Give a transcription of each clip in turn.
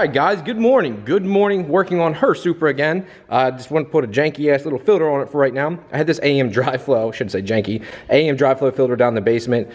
Alright guys, good morning. Good morning, working on her Supra again. Just want to put a janky ass little filter on it for right now. I had this AM dry flow, shouldn't say janky, AM dry flow filter down in the basement.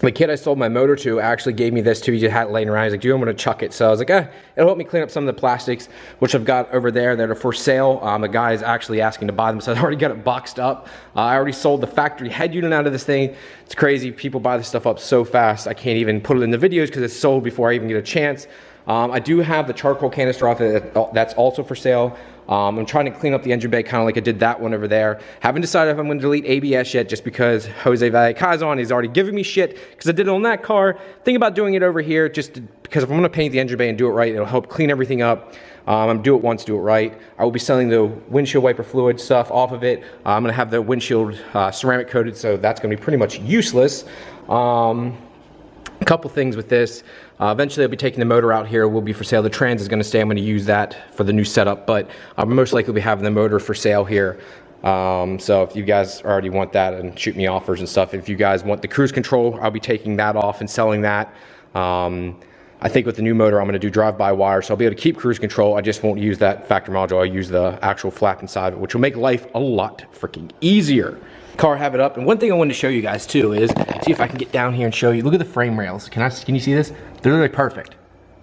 The kid I sold my motor to actually gave me this too. He just had it laying around. He's like, dude, I'm going to chuck it. So I was like, it'll help me clean up some of the plastics, which I've got over there that are for sale. The guy is actually asking to buy them, so I already got it boxed up. I already sold the factory head unit out of this thing. It's crazy. People buy this stuff up so fast. I can't even put it in the videos because it's sold before I even get a chance. I do have the charcoal canister off it. That's also for sale. I'm trying to clean up the engine bay kind of like I did that one over there. Haven't decided if I'm going to delete ABS yet, just because Jose Vallecazon is already giving me shit because I did it on that car. Think about doing it over here because if I'm going to paint the engine bay and do it right, it'll help clean everything up. Do it once, do it right. I will be selling the windshield wiper fluid stuff off of it. I'm going to have the windshield ceramic coated, so that's going to be pretty much useless. A couple things with this. Eventually I'll be taking the motor out here. It will be for sale. The trans is going to stay. I'm going to use that for the new setup, but I'll most likely be having the motor for sale here. So if you guys already want that, and shoot me offers and stuff. If you guys want the cruise control, I'll be taking that off and selling that. I think with the new motor I'm going to do drive-by-wire, so I'll be able to keep cruise control. I just won't use that factory module. I'll use the actual flap inside of it, which will make life a lot freaking easier. Car, have it up. And one thing I wanted to show you guys too is, see if I can get down here and show you. Look at the frame rails. Can you see this? They're literally perfect.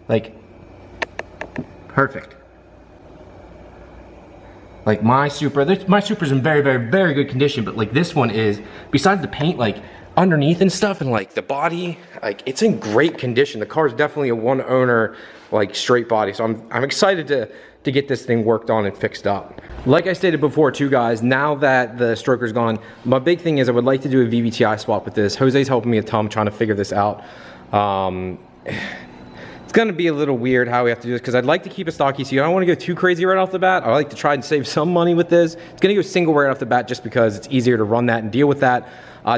Like, perfect. Like my Supra's in very, very, very good condition, but like this one is, besides the paint, like underneath and stuff, and like the body, like it's in great condition. The car is definitely a one owner, like straight body. So I'm excited to get this thing worked on and fixed up. Like I stated before too, guys, now that the stroker's gone, my big thing is I would like to do a VVTi swap with this. Jose's helping me a ton trying to figure this out. It's gonna be a little weird how we have to do this because I'd like to keep a stock ECU. I don't want to go too crazy right off the bat. I like to try and save some money with this. It's gonna go single right off the bat just because it's easier to run that and deal with that.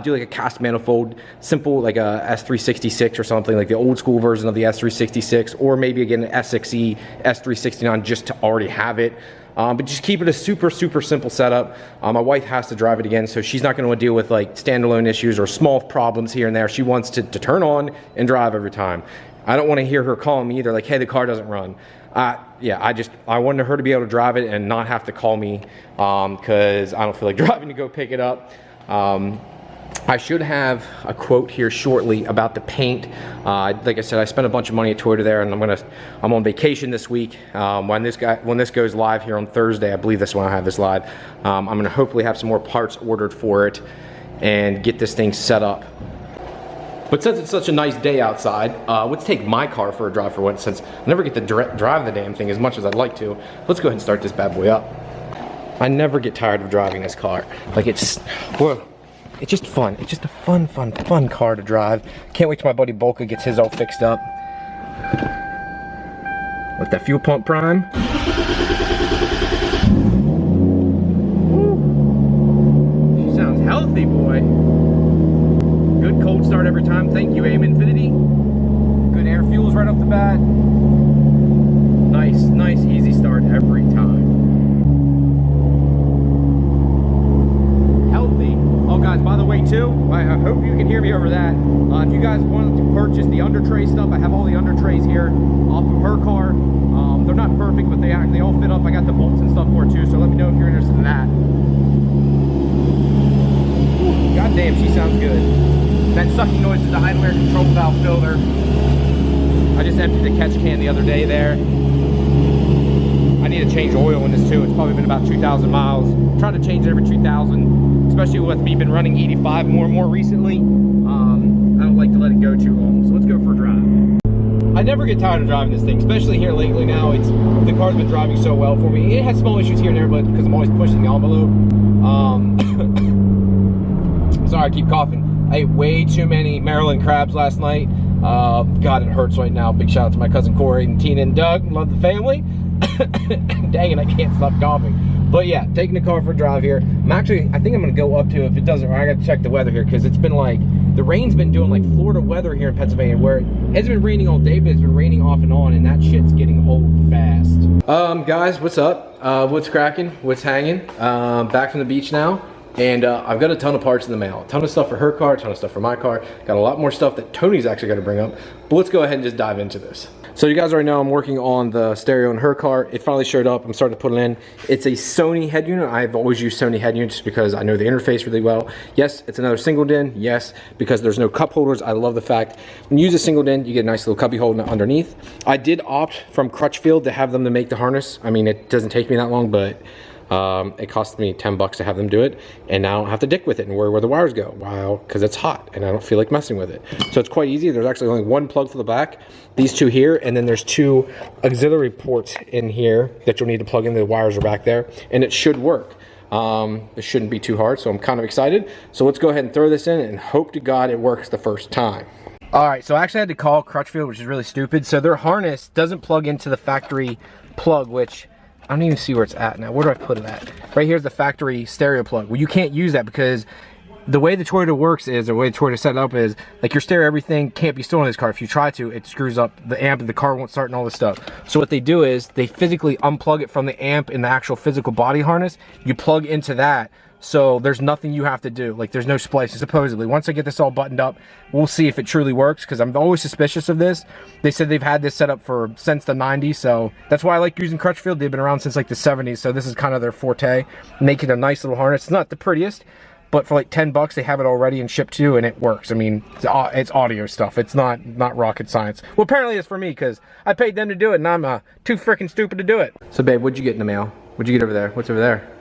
Do like a cast manifold, simple, like a S366 or something, like the old school version of the S366, or maybe again an SXE S369 just to already have it. But just keep it a super, super simple setup. My wife has to drive it again, so she's not going to want to deal with like standalone issues or small problems here and there. She wants to turn on and drive every time. I don't want to hear her calling me either, like, hey, the car doesn't run. Yeah, I wanted her to be able to drive it and not have to call me because I don't feel like driving to go pick it up. I should have a quote here shortly about the paint. Like I said, I spent a bunch of money at Toyota there, and I'm on vacation this week. When this goes live here on Thursday, I believe that's when I have this live. I'm gonna hopefully have some more parts ordered for it and get this thing set up. But since it's such a nice day outside, let's take my car for a drive for once, since I never get to drive the damn thing as much as I'd like to. Let's go ahead and start this bad boy up. I never get tired of driving this car. Like it's just fun. It's just a fun car to drive. Can't wait till my buddy Bolka gets his all fixed up. Let that fuel pump prime. Woo. She sounds healthy, boy. Good cold start every time. Thank you, AIM Infinity. Good air fuels right off the bat. Nice, easy start every time. Guys, by the way too, I hope you can hear me over that. If you guys wanted to purchase the under tray stuff, I have all the under trays here off of her car. They're not perfect, but they all fit up. I got the bolts and stuff for it too, so let me know if you're interested in that. God damn, she sounds good. That sucking noise is the idle air control valve filler. I just emptied the catch can the other day there. I need to change oil in this too. It's probably been about 2,000 miles. I'm trying to change it every 2,000, especially with me been running 85 more and more recently. I don't like to let it go too long, so let's go for a drive. I never get tired of driving this thing, especially here lately now. The car's been driving so well for me. It has small issues here and there, but because I'm always pushing the envelope. Sorry, I keep coughing. I ate way too many Maryland crabs last night. God, it hurts right now. Big shout out to my cousin Corey and Tina and Doug. Love the family. Dang it, I can't stop coughing. But yeah, taking the car for a drive here. I think I'm gonna go up to, if it doesn't, I gotta check the weather here, because it's been like, the rain's been doing like Florida weather here in Pennsylvania, where it hasn't been raining all day, but it's been raining off and on, and that shit's getting old fast. Guys, what's up? What's cracking? What's hanging? Back from the beach now. And I've got a ton of parts in the mail. A ton of stuff for her car, a ton of stuff for my car. Got a lot more stuff that Tony's actually got to bring up. But let's go ahead and just dive into this. So you guys already know I'm working on the stereo in her car. It finally showed up. I'm starting to put it in. It's a Sony head unit. I've always used Sony head units because I know the interface really well. Yes, it's another single DIN. Yes, because there's no cup holders. I love the fact when you use a single DIN, you get a nice little cubby holder underneath. I did opt from Crutchfield to have them to make the harness. I mean, it doesn't take me that long, but it cost me 10 bucks to have them do it, and now I don't have to dick with it and worry where the wires go. Wow, because it's hot and I don't feel like messing with it. So it's quite easy. There's actually only one plug for the back, these two here, and then there's two auxiliary ports in here that you'll need to plug in. The wires are back there, and it should work. It shouldn't be too hard, so I'm kind of excited. So let's go ahead and throw this in and hope to God it works the first time. All right, so I actually had to call Crutchfield, which is really stupid. So their harness doesn't plug into the factory plug, which I don't even see where it's at now. Where do I put it at? Right here's the factory stereo plug. Well, you can't use that because the way the Toyota works is, or the way the Toyota set it up is, like your stereo, everything can't be stolen in this car. If you try to, it screws up the amp and the car won't start and all this stuff. So what they do is they physically unplug it from the amp in the actual physical body harness. You plug into that. So there's nothing you have to do. Like there's no splicing, supposedly. Once I get this all buttoned up, we'll see if it truly works, because I'm always suspicious of this. They said they've had this set up since the 90s, so that's why I like using Crutchfield. They've been around since like the 70s, so this is kind of their forte. Make it a nice little harness. It's not the prettiest, but for like 10 bucks, they have it already and shipped to, and it works. I mean, it's audio stuff. It's not rocket science. Well, apparently it's for me, because I paid them to do it, and I'm too freaking stupid to do it. So babe, what'd you get in the mail? What'd you get over there? What's over there?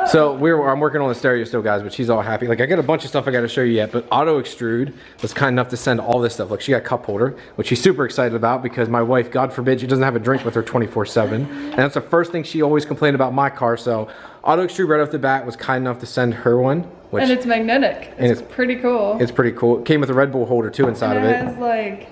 So I'm working on the stereo still, guys, but she's all happy. Like, I got a bunch of stuff I got to show you yet, but Auto Extrude was kind enough to send all this stuff. Like, she got a cup holder, which she's super excited about, because my wife, God forbid, she doesn't have a drink with her 24/7. And that's the first thing she always complained about my car. So Auto Extrude right off the bat was kind enough to send her one. And it's magnetic. It's pretty cool. It's pretty cool. It came with a Red Bull holder, too, inside of it. It has, like,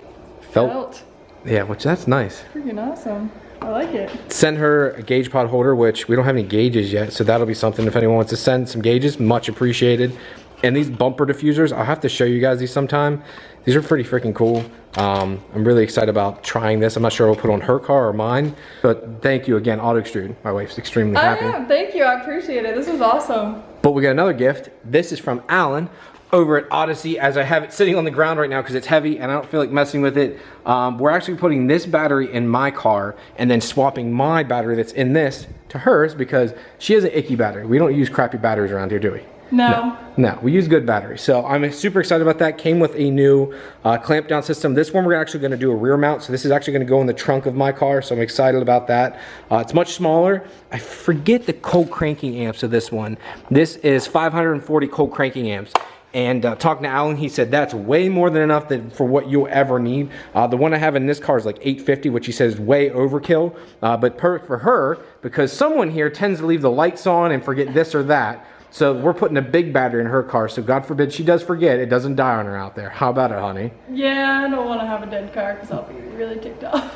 felt. Yeah, which that's nice. Freaking awesome. I like it. Send her a gauge pod holder, which we don't have any gauges yet, so that'll be something. If anyone wants to send some gauges, much appreciated. And these bumper diffusers, I'll have to show you guys these sometime. These are pretty freaking cool. I'm really excited about trying this. I'm not sure I'll put on her car or mine, but thank you again, Auto Extrude. My wife's extremely happy. I am. Thank you. I appreciate it. This is awesome. But we got another gift. This is from Alan over at Odyssey, as I have it sitting on the ground right now because it's heavy and I don't feel like messing with it. We're actually putting this battery in my car and then swapping my battery that's in this to hers, because she has an icky battery. We don't use crappy batteries around here, do we? No. No, we use good batteries. So I'm super excited about that. Came with a new clamp down system. This one we're actually going to do a rear mount. So this is actually going to go in the trunk of my car. So I'm excited about that. It's much smaller. I forget the cold cranking amps of this one. This is 540 cold cranking amps. And talking to Alan, he said that's way more than enough for what you'll ever need. The one I have in this car is like 850, which he says is way overkill. But perfect for her, because someone here tends to leave the lights on and forget this or that. So we're putting a big battery in her car, so God forbid she does forget, it doesn't die on her out there. How about it, honey? Yeah, I don't want to have a dead car because I'll be really ticked off.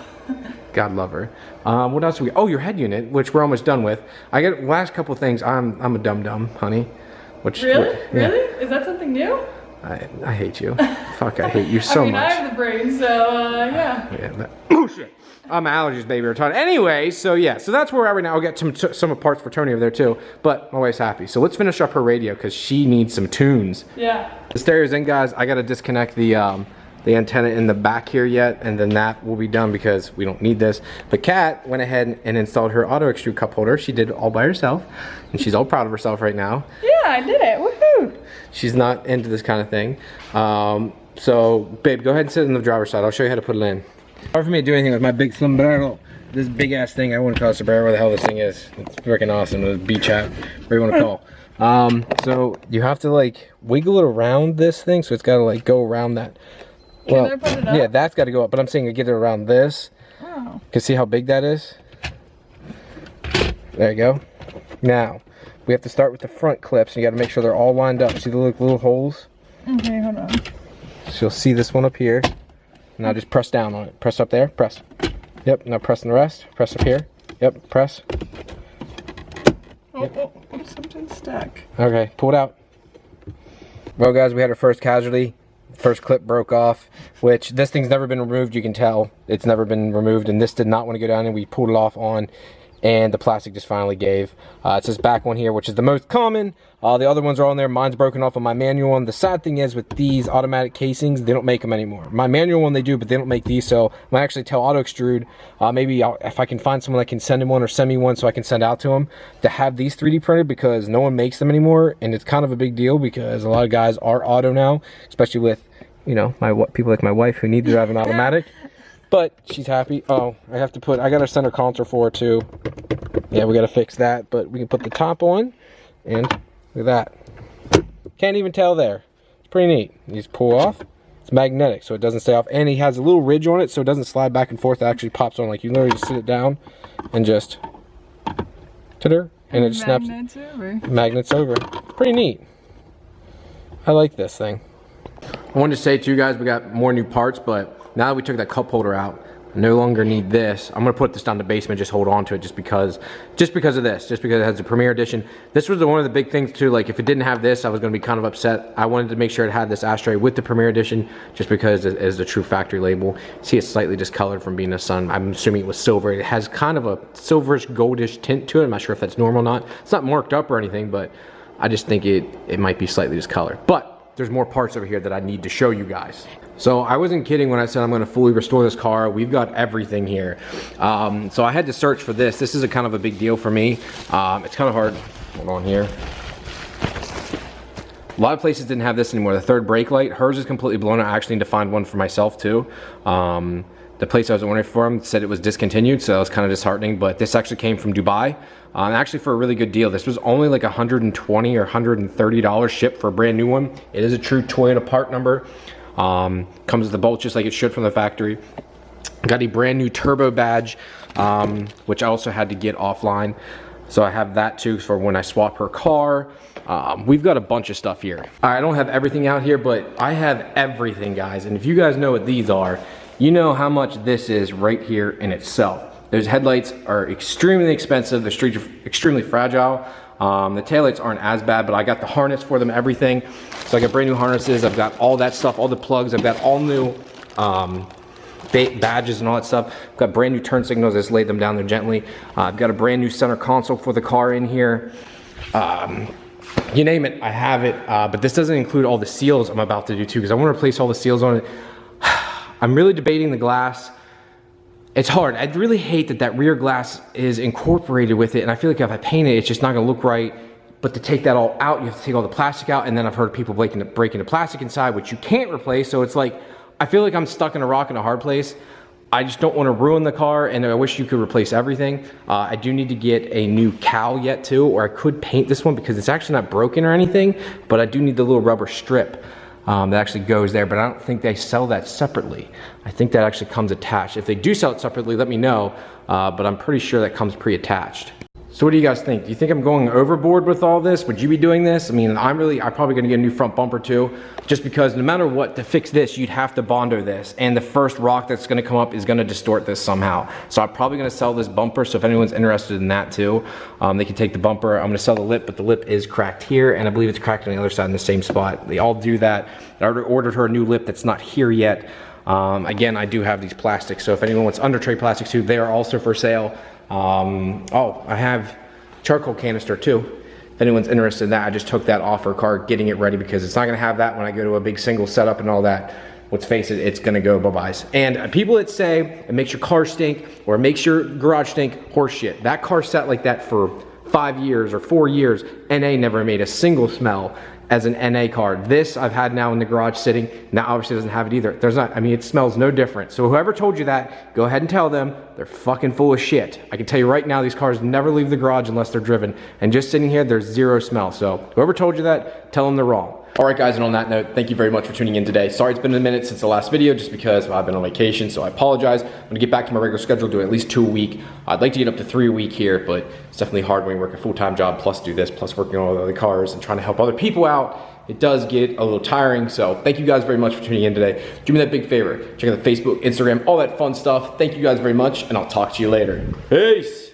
God love her. What else do we? Oh, your head unit, which we're almost done with. I get last couple of things. I'm a dum-dum, honey. Really? Yeah. Really? Is that something new? I hate you. Fuck, I hate you so much. I have the brain, so yeah. Oh shit. I'm allergies, baby, retarded. Anyway, so yeah, so that's where we're at right now. I'll get some parts for Tony over there too, but my wife's happy. So let's finish up her radio because she needs some tunes. Yeah. The stereo's in, guys. I gotta disconnect the antenna in the back here yet, and then that will be done because we don't need this. But Kat went ahead and installed her Auto Extrude cup holder. She did it all by herself, and she's all proud of herself right now. Yeah, I did it. Woohoo! She's not into this kind of thing. So, babe, go ahead and sit in the driver's side. I'll show you how to put it in. Hard for me to do anything with my big sombrero. This big ass thing, I wouldn't call it sombrero, where the hell this thing is. It's freaking awesome. The beach hat, whatever you want to call. So you have to like wiggle it around this thing, so it's got to like go around that. Well, Can I put it up? Yeah, that's got to go up, but I'm saying to get it around this. Oh. Can see how big that is? There you go. Now, we have to start with the front clips, and you got to make sure they're all lined up. See the little holes? Okay, hold on. So you'll see this one up here. Now just press down on it. Press up there, press. Yep, now press on the rest. Press up here. Yep, press. Oh, something's stuck. Okay, pull it out. Well, guys, we had our first casualty. First clip broke off, which this thing's never been removed. You can tell it's never been removed, and this did not want to go down, and we pulled it off on and the plastic just finally gave. It's this back one here, which is the most common. The other ones are on there. Mine's broken off on my manual one. The sad thing is with these automatic casings, they don't make them anymore. My manual one they do, but they don't make these, so I might actually tell Auto Extrude, maybe if I can find someone that can send him one or send me one so I can send out to him, to have these 3D printed, because no one makes them anymore, and it's kind of a big deal because a lot of guys are auto now, especially with, you know, people like my wife who need to drive an automatic. But she's happy. Oh, I got our center console for her too. Yeah, we got to fix that, but we can put the top on, and look at that. Can't even tell there. It's pretty neat. You just pull off. It's magnetic, so it doesn't stay off, and he has a little ridge on it, so it doesn't slide back and forth. It actually pops on. Like, you literally just sit it down and just and it just snaps. Magnets over. Pretty neat. I like this thing. I wanted to say to you guys, we got more new parts, but now that we took that cup holder out, I no longer need this. I'm gonna put this down in the basement, just hold on to it just because of this, just because it has the Premier Edition. This was one of the big things too, like if it didn't have this, I was gonna be kind of upset. I wanted to make sure it had this ashtray with the Premier Edition, just because it is the true factory label. See, it's slightly discolored from being the sun. I'm assuming it was silver. It has kind of a silverish, goldish tint to it. I'm not sure if that's normal or not. It's not marked up or anything, but I just think it might be slightly discolored. But there's more parts over here that I need to show you guys. So I wasn't kidding when I said I'm gonna fully restore this car. We've got everything here. So I had to search for this. This is a kind of a big deal for me. It's kind of hard. Hold on here. A lot of places didn't have this anymore. The third brake light, hers is completely blown out. I actually need to find one for myself too. The place I was ordering from said it was discontinued, so it was kind of disheartening, but this actually came from Dubai. Actually for a really good deal. This was only like $120 or $130 shipped for a brand new one. It is a true Toyota part number. Comes with the bolt just like it should from the factory. Got a brand new turbo badge, which I also had to get offline. So I have that too for when I swap her car. We've got a bunch of stuff here. I don't have everything out here, but I have everything, guys. And if you guys know what these are, you know how much this is right here in itself. Those headlights are extremely expensive. The streets are extremely fragile. The taillights aren't as bad, but I got the harness for them, everything. So I got brand new harnesses. I've got all that stuff, all the plugs. I've got all new badges and all that stuff. I've got brand new turn signals. I just laid them down there gently. I've got a brand new center console for the car in here. You name it, I have it. But this doesn't include all the seals I'm about to do too, because I want to replace all the seals on it. I'm really debating the glass. It's hard. I really hate that rear glass is incorporated with it, and I feel like if I paint it, it's just not gonna look right. But to take that all out, you have to take all the plastic out, and then I've heard people breaking the plastic inside, which you can't replace, so it's like, I feel like I'm stuck in a rock in a hard place. I just don't want to ruin the car, and I wish you could replace everything. I do need to get a new cowl yet too, or I could paint this one because it's actually not broken or anything, but I do need the little rubber strip. That actually goes there, but I don't think they sell that separately. I think that actually comes attached. If they do sell it separately, let me know, but I'm pretty sure that comes pre-attached. So what do you guys think? Do you think I'm going overboard with all this? Would you be doing this? I mean, I'm probably gonna get a new front bumper too, just because no matter what, to fix this, you'd have to Bondo this, and the first rock that's gonna come up is gonna distort this somehow. So I'm probably gonna sell this bumper, so if anyone's interested in that too, they can take the bumper. I'm gonna sell the lip, but the lip is cracked here, and I believe it's cracked on the other side in the same spot. They all do that. I already ordered her a new lip that's not here yet. Again, I do have these plastics, so if anyone wants under tray plastics too, they are also for sale. Oh, I have charcoal canister too. If anyone's interested in that, I just took that off her car, getting it ready, because it's not gonna have that when I go to a big single setup and all that. Let's face it, it's gonna go bye-byes. And people that say it makes your car stink or it makes your garage stink, horseshit. That car sat like that for 5 years or 4 years. NA never made a single smell as an NA car. This I've had now in the garage sitting. Now obviously doesn't have it either. There's not, I mean, it smells no different. So whoever told you that, go ahead and tell them they're fucking full of shit. I can tell you right now, these cars never leave the garage unless they're driven. And just sitting here, there's zero smell. So whoever told you that, tell them they're wrong. All right, guys, and on that note, thank you very much for tuning in today. Sorry it's been a minute since the last video, just because I've been on vacation, so I apologize. I'm gonna get back to my regular schedule, do at least 2 a week. I'd like to get up to 3 a week here, but it's definitely hard when you work a full-time job, plus do this, plus working on all the other cars and trying to help other people out. It does get a little tiring, so thank you guys very much for tuning in today. Do me that big favor, check out the Facebook, Instagram, all that fun stuff. Thank you guys very much, and I'll talk to you later. Peace!